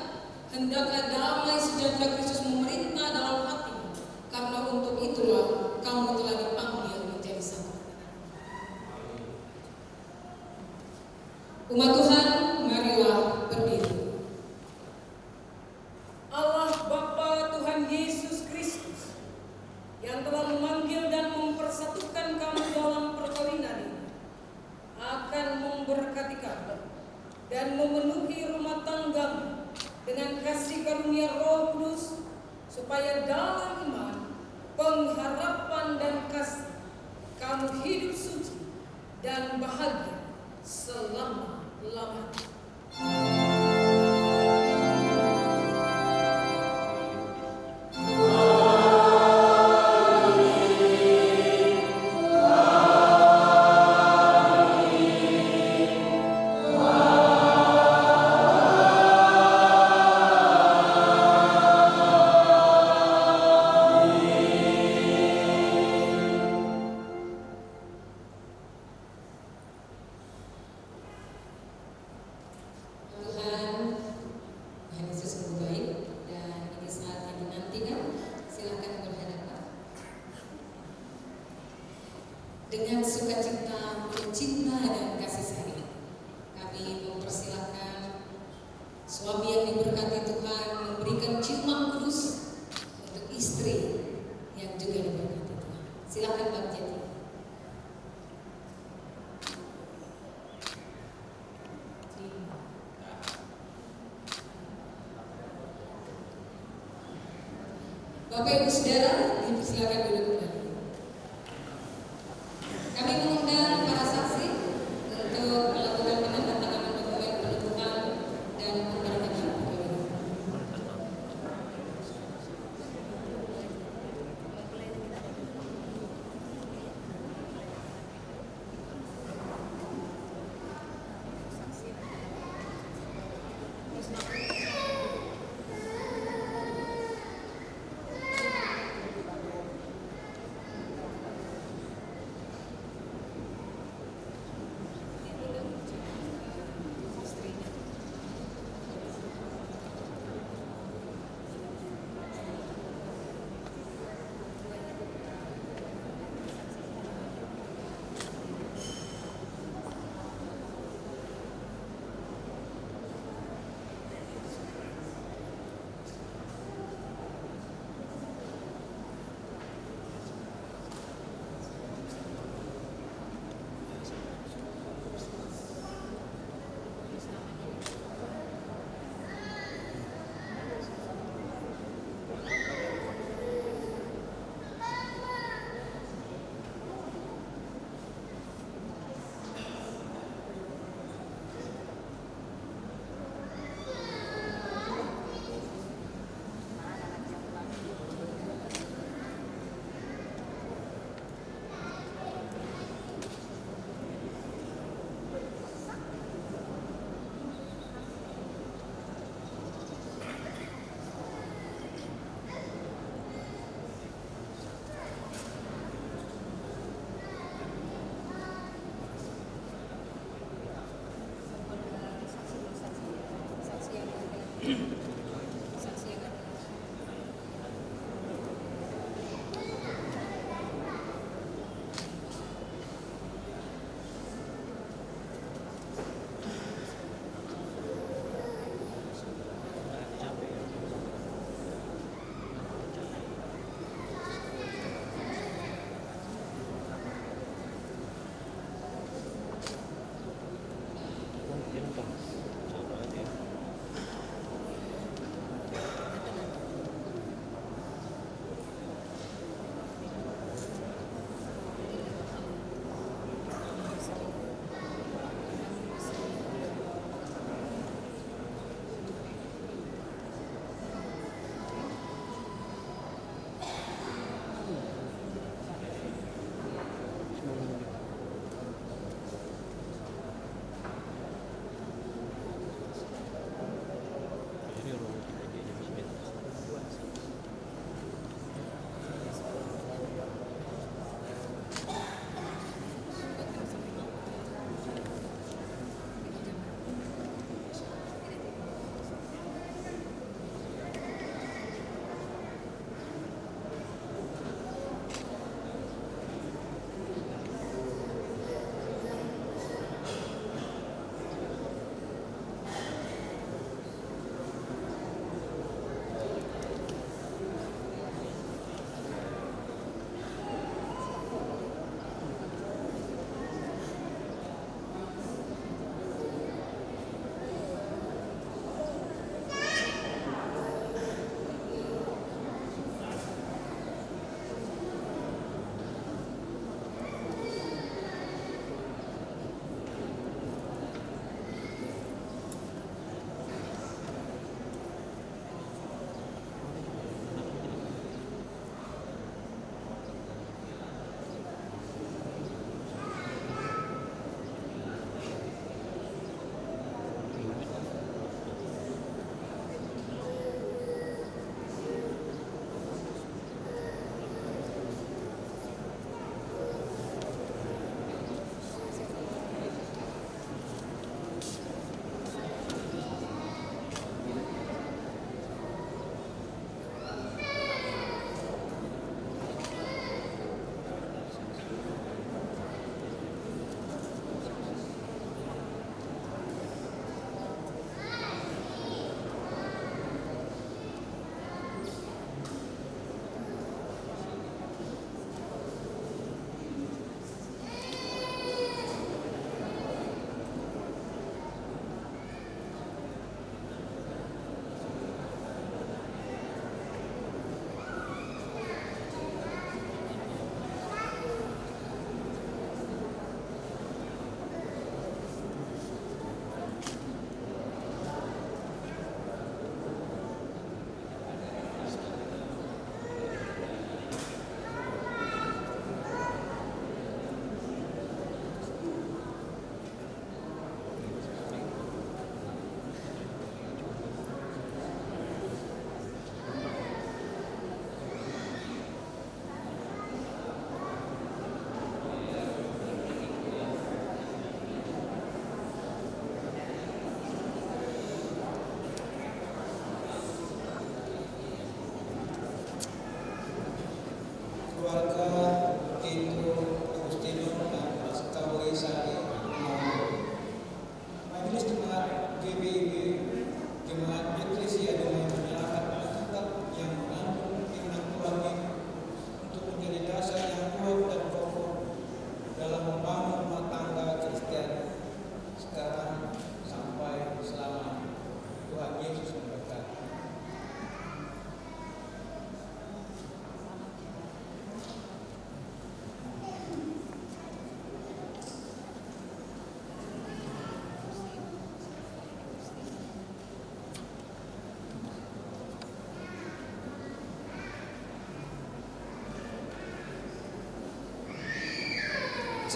Hendaklah damai sejahtera Kristus memerintah dalam hatimu, karena untuk itulah kamu telah dipanggil menjadi satu. Umat Tuhan, marilah berdiri. Allah Bapa Tuhan Yesus Kristus yang telah memanggil dan mempersatukan kamu dalam perkawinan ini akan memberkati kamu dan memenuhi rumah tanggamu dengan kasih karunia Roh Kudus, supaya dalam iman, pengharapan dan kasih kamu hidup suci dan bahagia selama-lamanya. dengan sukacita, cinta dan kasih sayang. Kami mempersilahkan suami yang diberkati Tuhan memberikan ciuman kudus untuk istri yang juga diberkati Tuhan. Silakan Bang Jati. Bapak Ibu Saudara, dipersilakan duduk kembali. Kami mengundang para saksi untuk melakukan penandatanganan dokumen penuntutan dan pemberangkatan pegawai.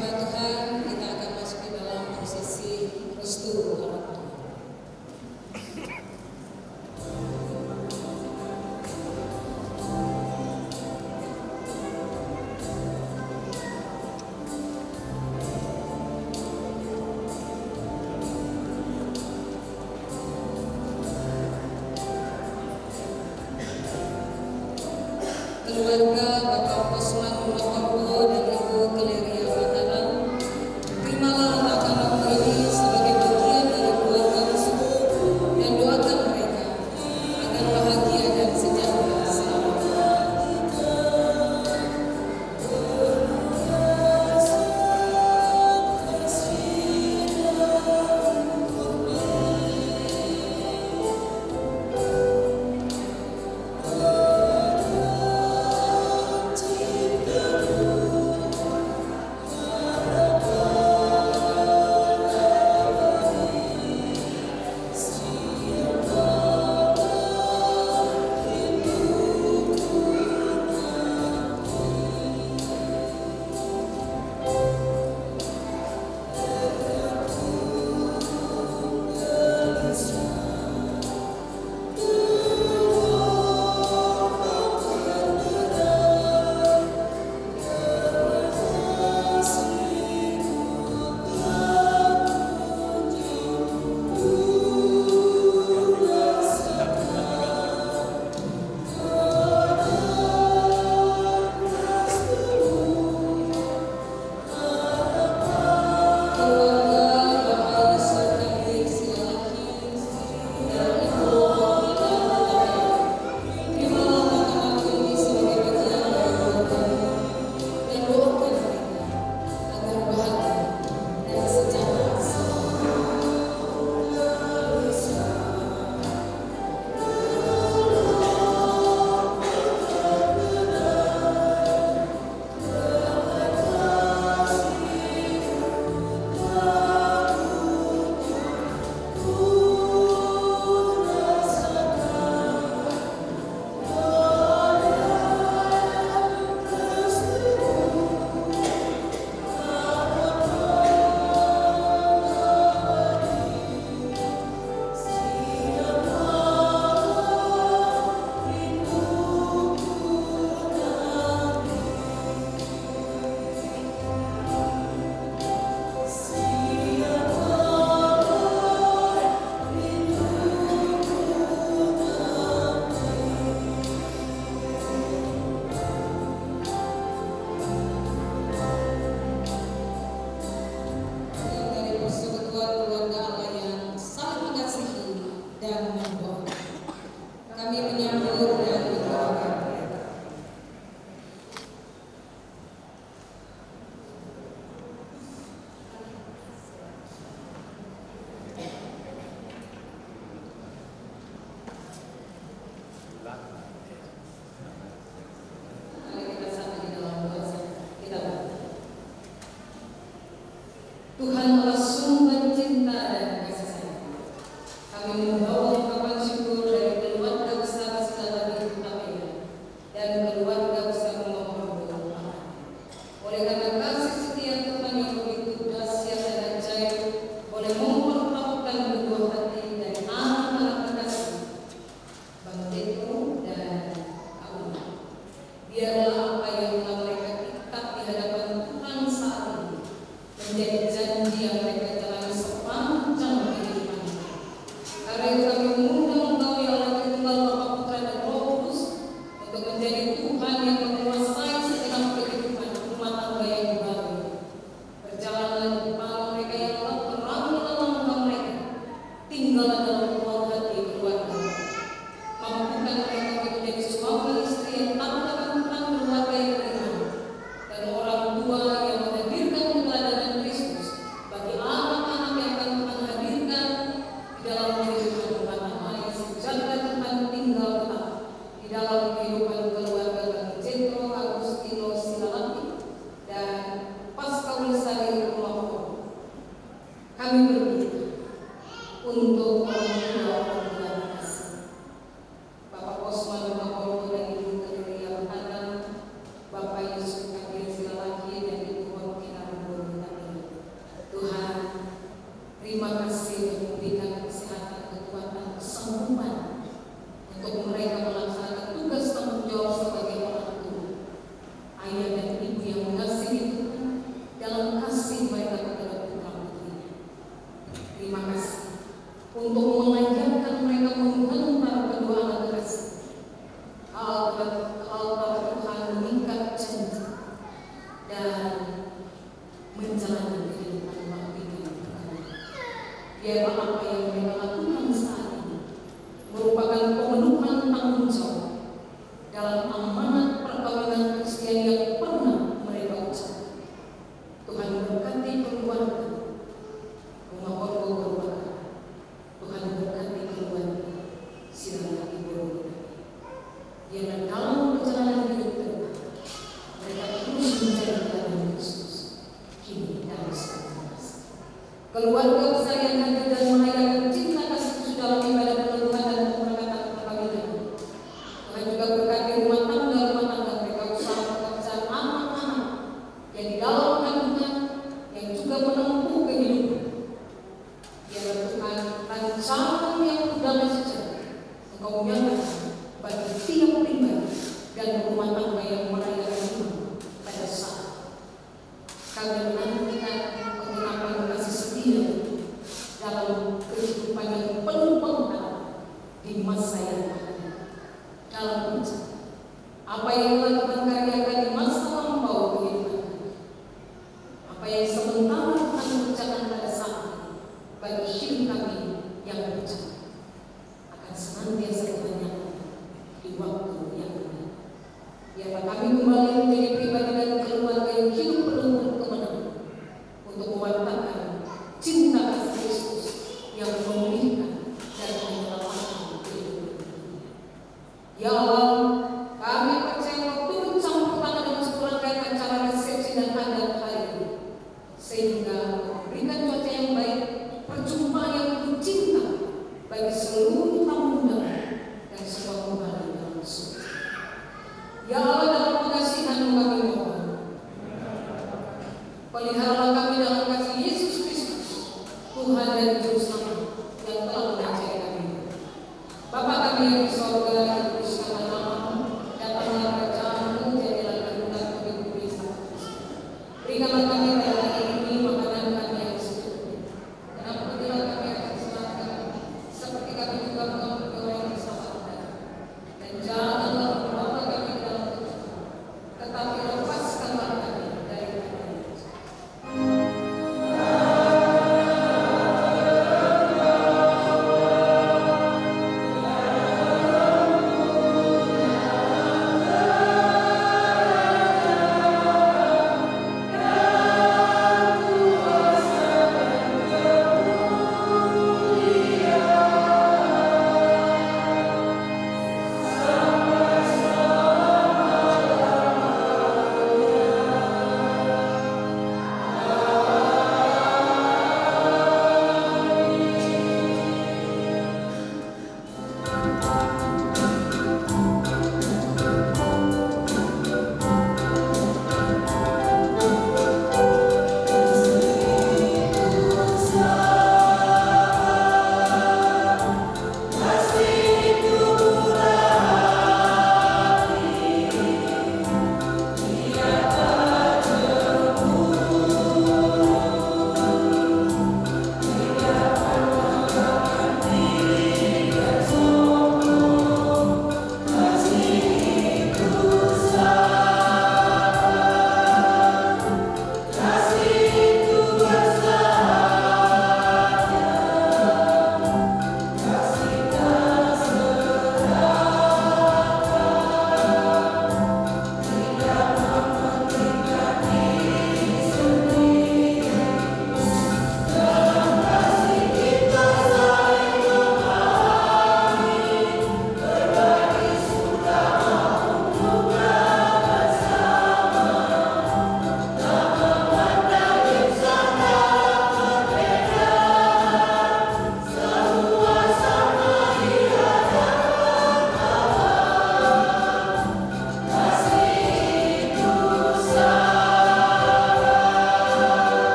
hamba Tuhan, kita akan masuk di dalam prosesi restu orang tua. Keluarga Bapak Osman Muhammad dan Ibu Keleria Mataram, terimalah anak anakmu ini sebagai bagian dari keluarga tersebut dan doakan mereka agar bahagia dan sejahtera selamanya. Tuhan Allah sumber cinta dan kasih sayang. Kami membawa ungkapan syukur dari keluarga besar Saudara Ibu Tamia dan keluarga besar Muhammad. Oleh karena kasih setia Tuhan yang begitu dahsyat dan ajaib, boleh mempertemukan kedua hati dan anak-anak terkasih, Bang Teko dan Auna. Biarlah apa yang telah mereka ikat di hadapan Tuhan saat ini menjadi janji yang mereka jalani sepanjang kehidupan. Karena itu kami mengundang Engkau yang Maha Tunggal Bapa Putra dan Roh Kudus untuk menjadi Tuhan yang menguasai segenap kehidupan rumah tangga yang baru. menjalani kehidupan bakti yang berkah. Biarlah apa yang mereka lakukan saat ini merupakan pemenuhan tanggung jawab dalam amanat perkawinan Kristen yang pernah mereka ucapkan. Tuhan berkati keluarga rumah Orgo Berbakat. Tuhan berkati keluarga Silakan Ibu. Biarlah dalam perjalanan hidup mereka, mereka terus mencari Tuhan Yesus kini dan selamanya. Keluarga kesayangan dan mengayakan cinta kasih Yesus dalam ibadah peneluhan dan pemberkatan perkawinan. Tuhan juga berkati rumah tangga mereka, usaha pekerjaan anak-anak yang di dalam kandungan yang juga menempuh kehidupan. Biarlah Tuhan rancangan yang damai sejahtera Engkau nyatakan bagi tiap pribadi dan rumah tangga yang merayakan iman pada saat kami menantikan penggenapan kasih setia dalam kehidupan yang penuh pengharapan di masa yang akan datang. Dalam ucapan apa yang telah Tuhan karyakan di masa lampau kehidupan kami, apa yang sementara Tuhan kerjakan pada saat ini bagi hidup kami yang berjalan akan senantiasa kebanyakan di waktu yang akan datang. Biarlah kami kembali menjadi pribadi dan keluarga yang hidup penuh kemenangan untuk mewartakan cinta kasih Kristus yang memulihkan dan menyelamatkan kehidupan dunia. Ya Allah, kami percaya Engkau turut campur tangan dalam serangkaian acara resepsi dan adat hari ini, sehingga memberikan cuaca yang baik, perjumpaan yang penuh cinta bagi seluruh tamu undangan dan semua kembali dalam surga. Ya Allah, dalam pengasihan kami mohon, peliharalah kami dalam kasih Yesus Kristus, Tuhan dan Juru Selamat yang telah mengajari kami. Bapa kami yang di sorga, dikuduskanlah namamu, datanglah kerajaan-Mu, jadilah kehendakmu di bumi seperti di surga. Berikanlah kami pada hari ini makanan kami yang secukupnya, dan ampunilah kami akan kesalahan kami, seperti kami juga mengampuni orang yang bersalah kami. Dan janganlah membawa kami ke dalam pencobaan, tetapi lepaskanlah kami dari yang jahat. Ya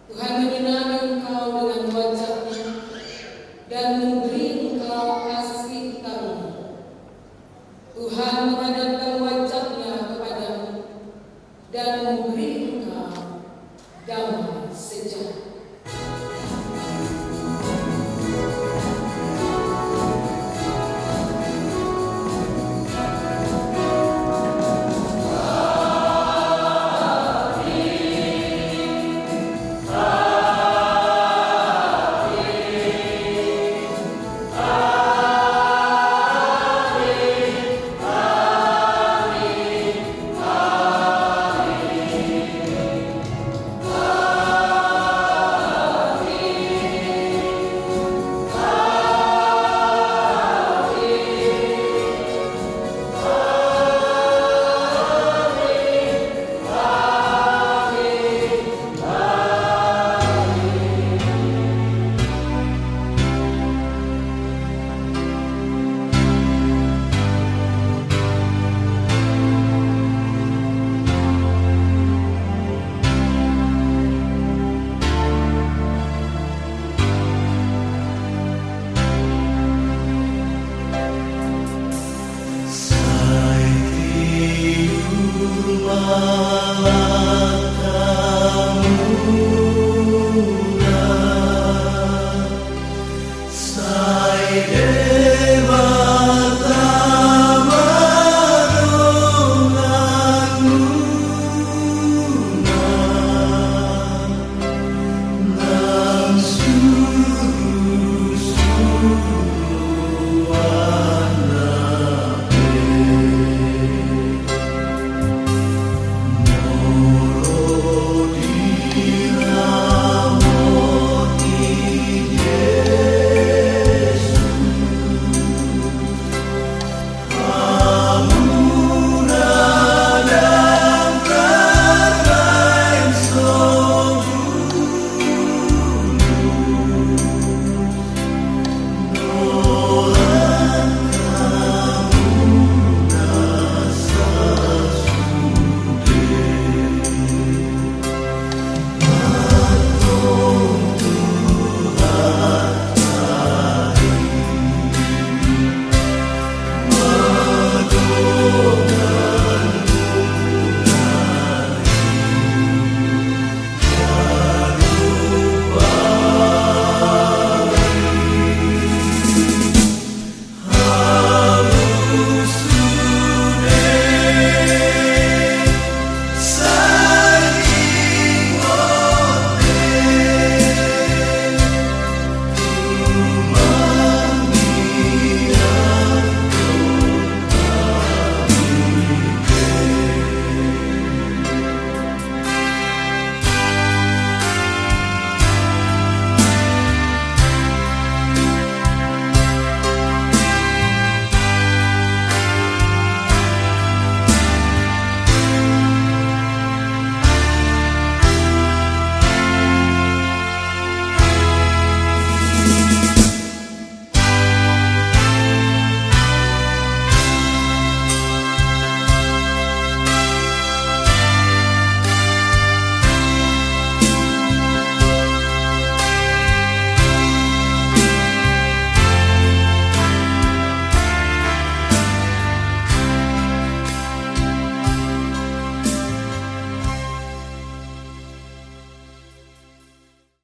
Tuhan menyinari engkau dengan wajah-Nya dan memberi engkau kasih karunia. Tuhan menghadapkan wajah-Nya kepadamu dan memberi engkau damai sejahtera.